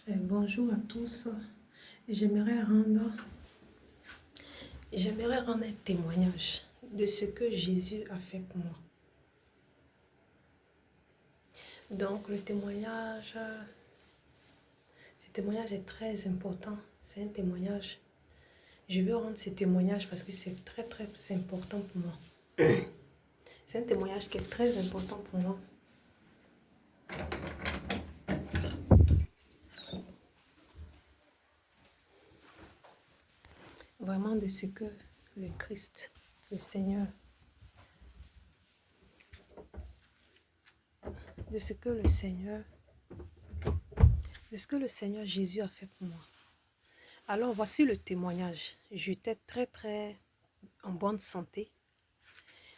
Bonjour à tous. J'aimerais rendre, j'aimerais rendre un témoignage de ce que Jésus a fait pour moi. Donc ce témoignage est très important. C'est un témoignage. Je veux rendre ce témoignage parce que c'est très très important pour moi. C'est un témoignage qui est très important pour moi. Vraiment de ce que le Christ, le Seigneur, de ce que le Seigneur, de ce que le Seigneur Jésus a fait pour moi. Alors voici le témoignage. J'étais très très en bonne santé.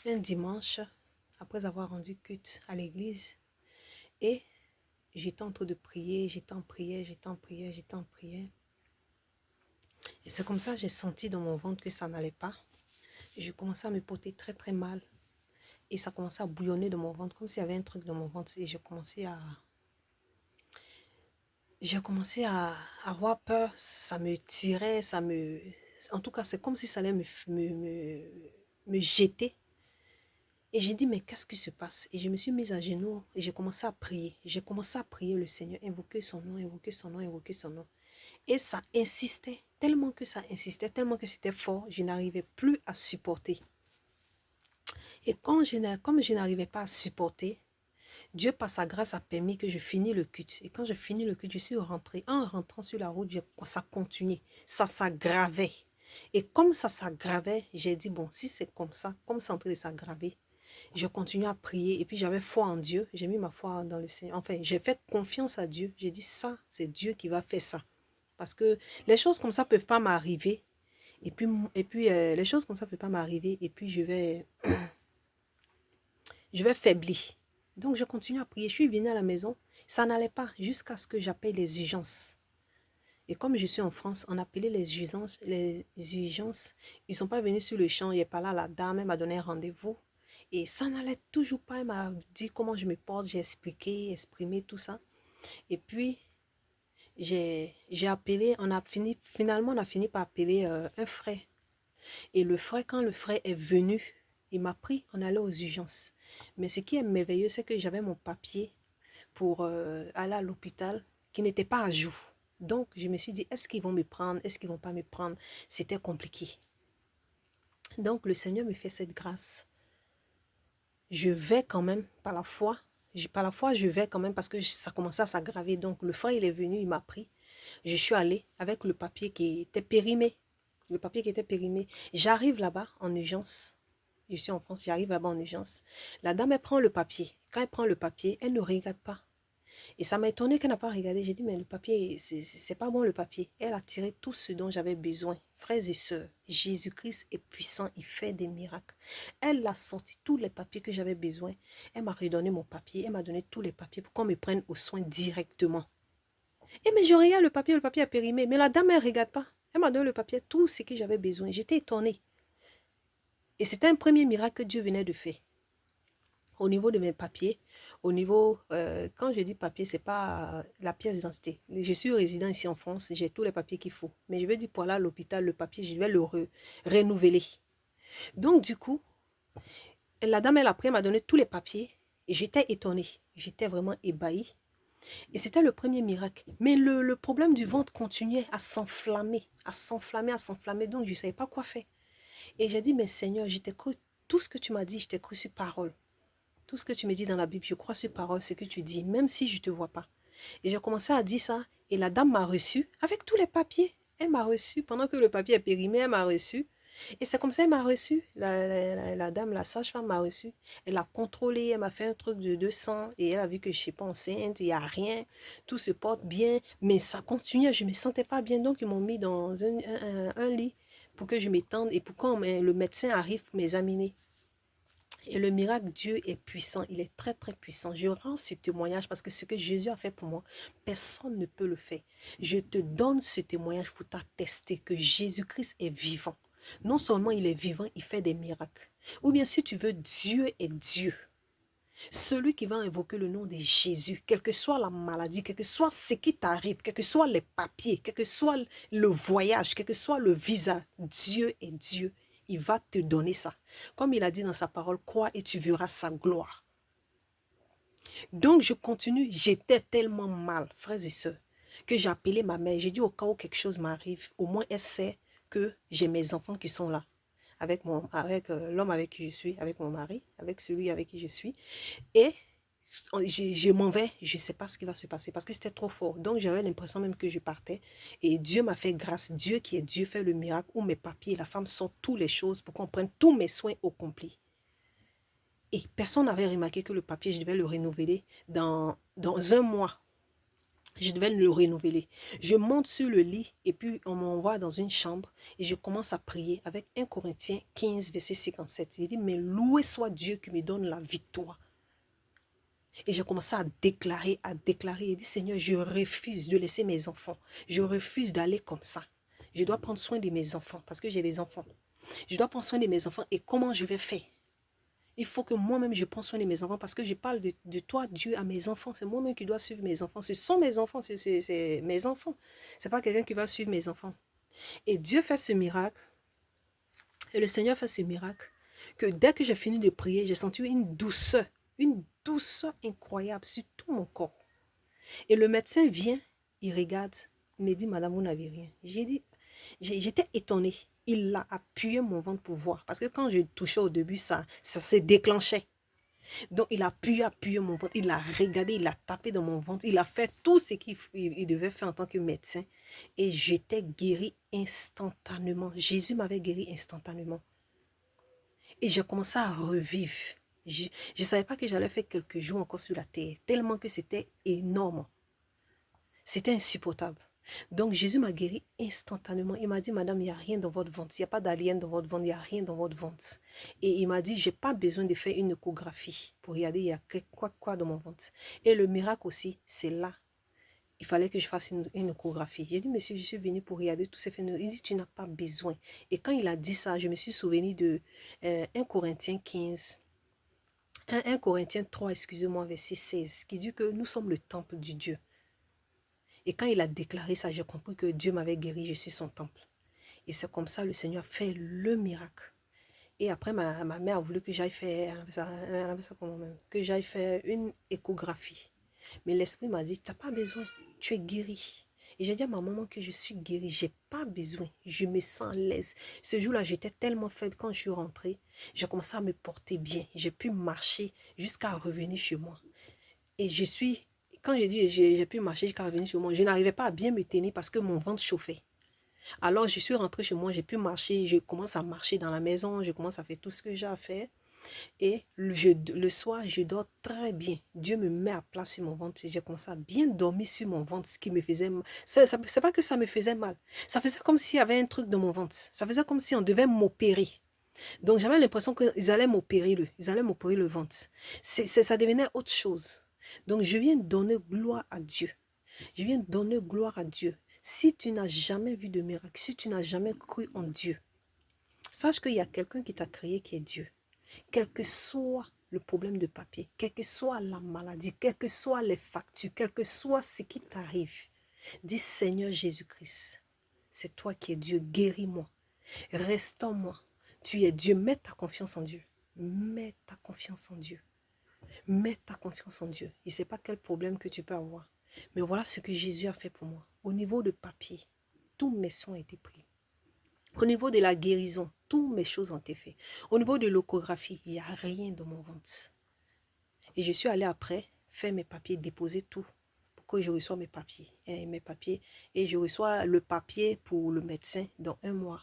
Un dimanche, après avoir rendu culte à l'église, et j'étais en train de prier, j'étais en prière. Et c'est comme ça que j'ai senti dans mon ventre que ça n'allait pas. Je commençais à me porter très très mal. Et ça commençait à bouillonner dans mon ventre, comme s'il y avait un truc dans mon ventre. Et j'ai commencé à avoir peur. Ça me tirait, En tout cas, c'est comme si ça allait me jeter. Et j'ai dit, mais qu'est-ce qui se passe? Et je me suis mise à genoux et j'ai commencé à prier. J'ai commencé à prier le Seigneur, invoquer son nom, invoquer son nom, invoquer son nom. Et ça insistait, tellement que c'était fort, je n'arrivais plus à supporter. Et comme je n'arrivais pas à supporter, Dieu, par sa grâce, a permis que je finisse le culte. Et quand j'ai fini le culte, je suis rentrée. En rentrant sur la route, ça continuait, ça s'aggravait. Et comme ça s'aggravait, j'ai dit, bon, si c'est comme ça, comme c'est en train de s'aggraver, je continue à prier et puis j'avais foi en Dieu. J'ai mis ma foi dans le Seigneur. Enfin, j'ai fait confiance à Dieu. J'ai dit ça, c'est Dieu qui va faire ça. Parce que les choses comme ça ne peuvent pas m'arriver. Et puis les choses comme ça ne peuvent pas m'arriver. Et puis je vais faiblir. Donc je continue à prier. Je suis venue à la maison. Ça n'allait pas jusqu'à ce que j'appelle les urgences. Et comme je suis en France, on appelait les urgences. Ils ne sont pas venus sur le champ. Il n'est pas là, la dame, elle m'a donné un rendez-vous. Et ça n'allait toujours pas. Elle m'a dit comment je me porte. J'ai expliqué, exprimé tout ça. Et puis, j'ai appelé. Finalement, on a fini par appeler un frère. Et quand le frère est venu, il m'a pris. On allait aux urgences. Mais ce qui est merveilleux, c'est que j'avais mon papier pour aller à l'hôpital qui n'était pas à jour. Donc, je me suis dit, est-ce qu'ils vont me prendre? Est-ce qu'ils ne vont pas me prendre? C'était compliqué. Donc, le Seigneur me fait cette grâce. Je vais quand même par la foi. Par la foi, je vais quand même parce que ça commençait à s'aggraver. Donc, le frère, il est venu, il m'a pris. Je suis allée avec le papier qui était périmé. Le papier qui était périmé. J'arrive là-bas en urgence. Je suis en France, j'arrive là-bas en urgence. La dame, elle prend le papier. Quand elle prend le papier, elle ne regarde pas. Et ça m'a étonné qu'elle n'a pas regardé. J'ai dit, mais le papier, c'est pas bon le papier. Elle a tiré tout ce dont j'avais besoin. Frères et sœurs, Jésus-Christ est puissant, il fait des miracles. Elle a sorti tous les papiers que j'avais besoin. Elle m'a redonné mon papier, elle m'a donné tous les papiers pour qu'on me prenne aux soins directement. Et mais je regarde le papier a périmé. Mais la dame, elle ne regarde pas. Elle m'a donné le papier, tout ce que j'avais besoin. J'étais étonnée. Et c'était un premier miracle que Dieu venait de faire. Au niveau de mes papiers, quand je dis papier, ce n'est pas la pièce d'identité. Je suis résident ici en France, j'ai tous les papiers qu'il faut. Mais je veux dire, pour aller à l'hôpital, le papier, je vais le renouveler. Donc, du coup, la dame, elle après m'a donné tous les papiers et j'étais étonnée. J'étais vraiment ébahie. Et c'était le premier miracle. Mais le problème du ventre continuait à s'enflammer, à s'enflammer, à s'enflammer. Donc, je ne savais pas quoi faire. Et j'ai dit, mais Seigneur, je t'ai cru. Tout ce que tu m'as dit, je t'ai cru sur parole. Tout ce que tu me dis dans la Bible, je crois sur parole, ce que tu dis, même si je ne te vois pas. Et j'ai commencé à dire ça, et la dame m'a reçu avec tous les papiers. Elle m'a reçu, pendant que le papier est périmé, elle m'a reçu. Et c'est comme ça qu'elle m'a reçu. La dame, la sage-femme m'a reçu. Elle a contrôlé, elle m'a fait un truc de 200, et elle a vu que je ne suis pas enceinte, il n'y a rien, tout se porte bien, mais ça continuait, je ne me sentais pas bien. Donc ils m'ont mis dans un lit pour que je m'étende, et pour quand le médecin arrive pour m'examiner. Et le miracle, Dieu est puissant, il est très très puissant. Je rends ce témoignage parce que ce que Jésus a fait pour moi, personne ne peut le faire. Je te donne ce témoignage pour t'attester que Jésus-Christ est vivant. Non seulement il est vivant, il fait des miracles. Ou bien si tu veux, Dieu est Dieu. Celui qui va invoquer le nom de Jésus, quelle que soit la maladie, quel que soit ce qui t'arrive, quels que soient les papiers, quel que soit le voyage, quel que soit le visa, Dieu est Dieu. Il va te donner ça. Comme il a dit dans sa parole, crois et tu verras sa gloire. Donc je continue, j'étais tellement mal, frères et sœurs, que j'ai appelé ma mère. J'ai dit au cas où quelque chose m'arrive, au moins elle sait que j'ai mes enfants qui sont là. Avec l'homme avec qui je suis, avec mon mari, avec celui avec qui je suis. Et je m'en vais, je ne sais pas ce qui va se passer parce que c'était trop fort. Donc j'avais l'impression même que je partais. Et Dieu m'a fait grâce. Dieu qui est Dieu fait le miracle où mes papiers, la femme sort toutes les choses pour qu'on prenne tous mes soins au complet. Et personne n'avait remarqué que le papier, je devais le renouveler dans un mois. Je devais le renouveler. Je monte sur le lit et puis on m'envoie dans une chambre et je commence à prier avec 1 Corinthiens 15, verset 57. Il dit, mais loué soit Dieu qui me donne la victoire. Et j'ai commencé à déclarer. Il dit, Seigneur, je refuse de laisser mes enfants. Je refuse d'aller comme ça. Je dois prendre soin de mes enfants parce que j'ai des enfants. Je dois prendre soin de mes enfants et comment je vais faire? Il faut que moi-même je prenne soin de mes enfants parce que je parle de toi, Dieu, à mes enfants. C'est moi-même qui dois suivre mes enfants. Ce sont mes enfants, c'est mes enfants. Ce n'est pas quelqu'un qui va suivre mes enfants. Et Dieu fait ce miracle. Et le Seigneur fait ce miracle. Que dès que j'ai fini de prier, j'ai senti une douceur incroyable sur tout mon corps. Et le médecin vient, il regarde, il me dit, Madame, vous n'avez rien. J'étais étonnée. Il a appuyé mon ventre pour voir. Parce que quand je touchais au début, ça se déclenchait. Donc, il a appuyé mon ventre. Il a regardé, il a tapé dans mon ventre. Il a fait tout ce qu'il devait faire en tant que médecin. Et j'étais guérie instantanément. Jésus m'avait guérie instantanément. Et j'ai commencé à revivre. Je ne savais pas que j'allais faire quelques jours encore sur la terre. Tellement que c'était énorme. C'était insupportable. Donc Jésus m'a guéri instantanément. Il m'a dit, madame, il n'y a rien dans votre ventre. Il n'y a pas d'alien dans votre ventre. Il n'y a rien dans votre ventre. Et il m'a dit, je n'ai pas besoin de faire une échographie pour regarder il y a quoi dans mon ventre. Et le miracle aussi, c'est là. Il fallait que je fasse une échographie. J'ai dit, monsieur, je suis venu pour regarder tous ces phénomènes. Il dit, tu n'as pas besoin. Et quand il a dit ça, je me suis souvenu de 1 Corinthiens 15. 1 Corinthiens 3, excusez-moi, verset 16, qui dit que nous sommes le temple du Dieu. Et quand il a déclaré ça, j'ai compris que Dieu m'avait guéri, je suis son temple. Et c'est comme ça le Seigneur fait le miracle. Et après, ma mère a voulu que j'aille faire, que j'aille faire une échographie. Mais l'esprit m'a dit, tu n'as pas besoin, tu es guéri. Et j'ai dit à ma maman que je suis guérie, je n'ai pas besoin, je me sens à l'aise. Ce jour-là, j'étais tellement faible quand je suis rentrée, j'ai commencé à me porter bien. J'ai pu marcher jusqu'à revenir chez moi. Et quand j'ai dit j'ai pu marcher jusqu'à revenir chez moi, je n'arrivais pas à bien me tenir parce que mon ventre chauffait. Alors je suis rentrée chez moi, j'ai pu marcher, je commence à marcher dans la maison, je commence à faire tout ce que j'ai à faire. Et le soir, je dors très bien. Dieu me met à plat sur mon ventre. J'ai commencé à bien dormir sur mon ventre, ce qui me faisait mal. C'est pas que ça me faisait mal. Ça faisait comme s'il y avait un truc dans mon ventre. Ça faisait comme si on devait m'opérer. Donc j'avais l'impression qu'ils allaient m'opérer le ventre. Ça devenait autre chose. Donc je viens donner gloire à Dieu. Je viens donner gloire à Dieu. Si tu n'as jamais vu de miracle, si tu n'as jamais cru en Dieu, sache qu'il y a quelqu'un qui t'a créé qui est Dieu. Quel que soit le problème de papier, quelle que soit la maladie, quelles que soient les factures, quel que soit ce qui t'arrive, dis Seigneur Jésus-Christ, c'est toi qui es Dieu, guéris-moi, restaure-moi. Tu es Dieu, mets ta confiance en Dieu. Mets ta confiance en Dieu. Mets ta confiance en Dieu. Il ne sait pas quel problème que tu peux avoir. Mais voilà ce que Jésus a fait pour moi. Au niveau de papier, tous mes soins ont été pris. Au niveau de la guérison, toutes mes choses ont été faites. Au niveau de l'échographie, il n'y a rien dans mon ventre. Et je suis allée après faire mes papiers, déposer tout pour que je reçoive mes papiers. Et je reçois le papier pour le médecin dans 1 mois.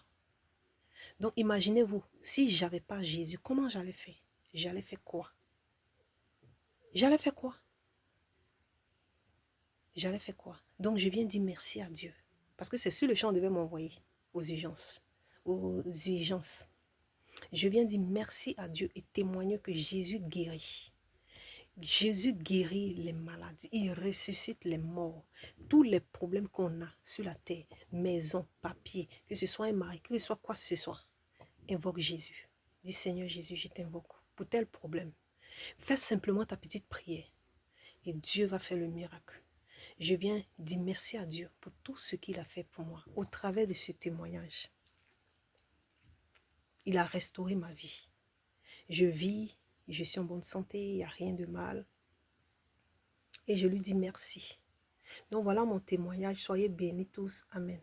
Donc imaginez-vous, si je n'avais pas Jésus, comment j'allais faire? J'allais faire quoi? J'allais faire quoi? J'allais faire quoi? Donc je viens dire merci à Dieu. Parce que c'est sur le champ, on devait m'envoyer aux urgences. Aux urgences. Je viens dire merci à Dieu et témoigner que Jésus guérit. Jésus guérit les maladies, il ressuscite les morts. Tous les problèmes qu'on a sur la terre, maison, papier, que ce soit un mari, que ce soit quoi que ce soit, invoque Jésus. Dis Seigneur Jésus, je t'invoque pour tel problème. Fais simplement ta petite prière et Dieu va faire le miracle. Je viens dire merci à Dieu pour tout ce qu'il a fait pour moi au travers de ce témoignage. Il a restauré ma vie. Je vis, je suis en bonne santé, il n'y a rien de mal. Et je lui dis merci. Donc voilà mon témoignage. Soyez bénis tous. Amen.